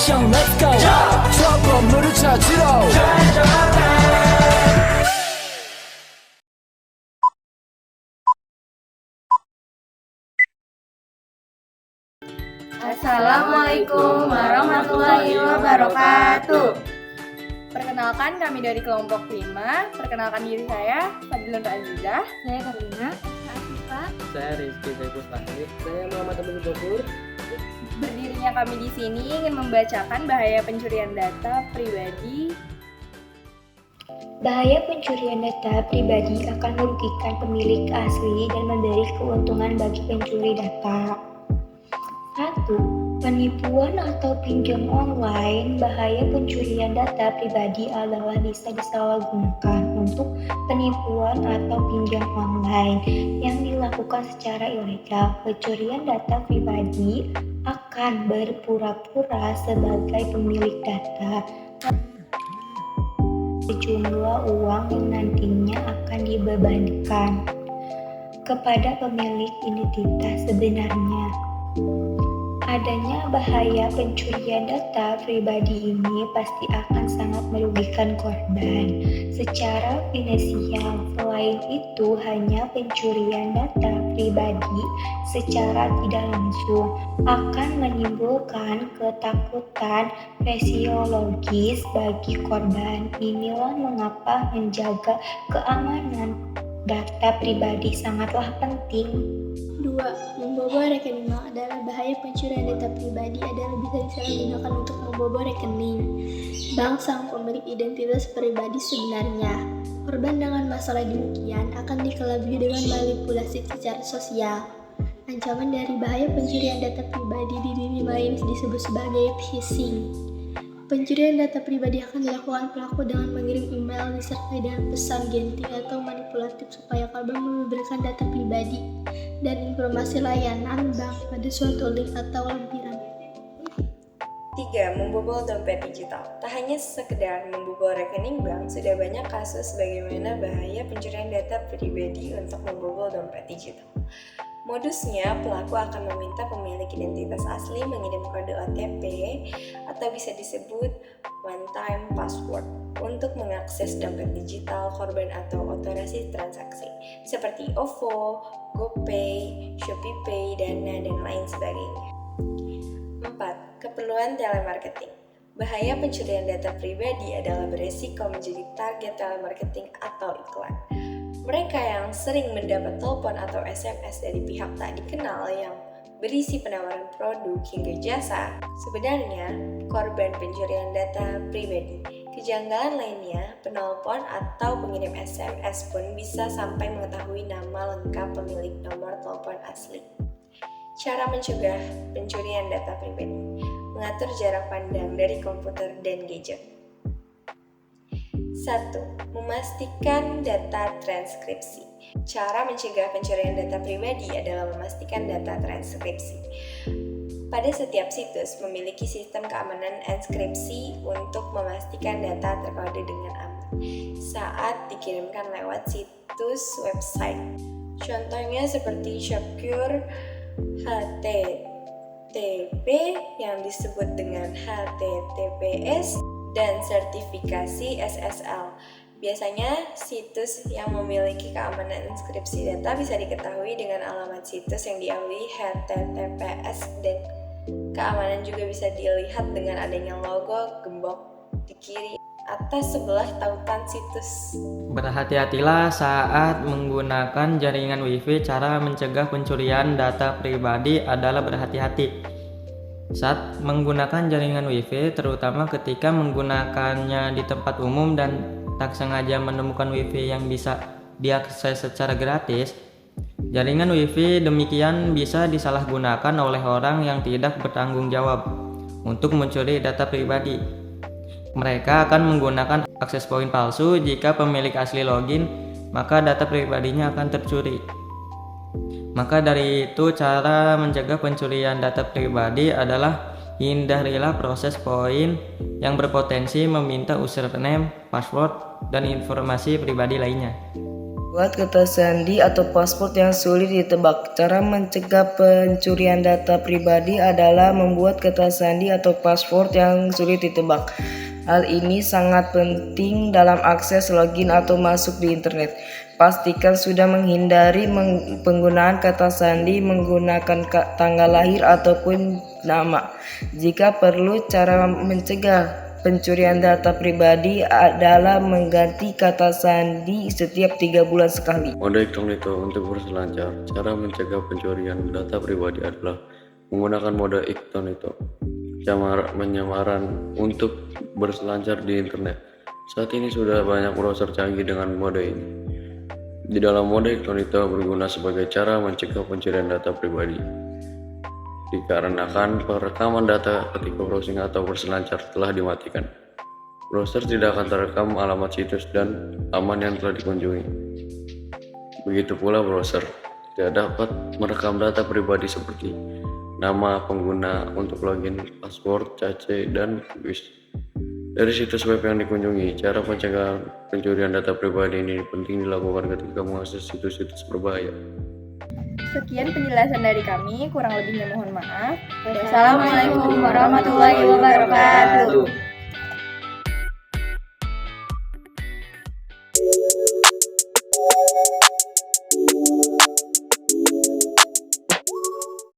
액션 let's go 저 건물을 찾으러 Assalamualaikum warahmatullahi wabarakatuh. Perkenalkan, kami dari kelompok 5. Perkenalkan diri saya, Fadilun Azizah. Saya Karina. Afifah. Saya Rizky Zaibus Lahir. Saya Muhammad Abdul Gofur. Berdirinya kami di sini ingin membacakan bahaya pencurian data pribadi. Bahaya pencurian data pribadi akan merugikan pemilik asli dan memberi keuntungan bagi pencuri data. 1. Penipuan atau pinjam online. Bahaya pencurian data pribadi adalah bisa disalahgunakan untuk penipuan atau pinjam online yang dilakukan secara ilegal. Pencurian data pribadi akan berpura-pura sebagai pemilik data sejumlah uang yang nantinya akan dibebankan kepada pemilik identitas sebenarnya. Adanya bahaya pencurian data pribadi ini pasti akan sangat merugikan korban secara finansial. Selain itu, hanya pencurian data pribadi secara tidak langsung akan menimbulkan ketakutan psikologis bagi korban. Inilah mengapa menjaga keamanan data pribadi sangatlah penting. 2. Membobol rekening bank adalah bahaya pencurian data pribadi adalah bisa disalahgunakan untuk membobol rekening bank sang pemilik identitas pribadi sebenarnya. Korban dengan masalah demikian akan dikelabui dengan manipulasi secara sosial. Ancaman dari bahaya pencurian data pribadi di dunia lain disebut sebagai phishing. Pencurian data pribadi akan dilakukan pelaku dengan mengirim email disertai dengan pesan genting atau manipulatif supaya korban memberikan data pribadi dan informasi layanan bank pada suatu link atau lampiran. 3. Membobol dompet digital. Tak hanya sekedar membobol rekening bank, sudah banyak kasus bagaimana bahaya pencurian data pribadi untuk membobol dompet digital. Modusnya, pelaku akan meminta pemilik identitas asli mengirim kode OTP atau bisa disebut one-time password untuk mengakses dompet digital korban atau otoritas transaksi seperti OVO, GoPay, ShopeePay, Dana, dan lain sebagainya. 4. Keperluan telemarketing. Bahaya pencurian data pribadi adalah beresiko menjadi target telemarketing atau iklan. Mereka yang sering mendapat telepon atau SMS dari pihak tak dikenal yang berisi penawaran produk hingga jasa, sebenarnya korban pencurian data pribadi. Kejanggalan lainnya, penelpon atau pengirim SMS pun bisa sampai mengetahui nama lengkap pemilik nomor telepon asli. Cara mencegah pencurian data pribadi: mengatur jarak pandang dari komputer dan gadget. 1. Memastikan data transkripsi. Cara mencegah pencurian data pribadi adalah memastikan data transkripsi. Pada setiap situs memiliki sistem keamanan enskripsi untuk memastikan data terkode dengan aman saat dikirimkan lewat situs website. Contohnya seperti Secure HTTP yang disebut dengan HTTPS dan sertifikasi SSL. Biasanya, situs yang memiliki keamanan inskripsi data bisa diketahui dengan alamat situs yang diawali HTTPS, dan keamanan juga bisa dilihat dengan adanya logo gembok di kiri atas sebelah tautan situs. Berhati-hatilah saat menggunakan jaringan Wi-Fi. Cara mencegah pencurian data pribadi adalah berhati-hati saat menggunakan jaringan Wi-Fi, terutama ketika menggunakannya di tempat umum dan tak sengaja menemukan Wi-Fi yang bisa diakses secara gratis. Jaringan Wi-Fi demikian bisa disalahgunakan oleh orang yang tidak bertanggung jawab untuk mencuri data pribadi. Mereka akan menggunakan akses poin palsu. Jika pemilik asli login, maka data pribadinya akan tercuri. Maka dari itu, cara mencegah pencurian data pribadi adalah hindarilah proses poin yang berpotensi meminta username, password, dan informasi pribadi lainnya. Buat kata sandi atau password yang sulit ditebak. Cara mencegah pencurian data pribadi adalah membuat kata sandi atau password yang sulit ditebak. Hal ini sangat penting dalam akses login atau masuk di internet. Pastikan sudah menghindari penggunaan kata sandi menggunakan tanggal lahir ataupun nama. Jika perlu, cara mencegah pencurian data pribadi adalah mengganti kata sandi setiap 3 bulan sekali. Mode incognito untuk berselancar. Cara mencegah pencurian data pribadi adalah menggunakan mode incognito, penyamaran untuk berselancar di internet. Saat ini sudah banyak browser canggih dengan mode ini. Di dalam mode incognito berguna sebagai cara mencegah pencurian data pribadi. Dikarenakan perekaman data ketika browsing atau berselancar telah dimatikan. Browser tidak akan terekam alamat situs dan laman yang telah dikunjungi. Begitu pula browser tidak dapat merekam data pribadi seperti nama pengguna untuk login, password, cache, dan cookies dari situs web yang dikunjungi. Cara pencegahan pencurian data pribadi ini penting dilakukan ketika mengakses situs-situs berbahaya. Sekian penjelasan dari kami, kurang lebihnya mohon maaf. Wassalamualaikum warahmatullahi wabarakatuh.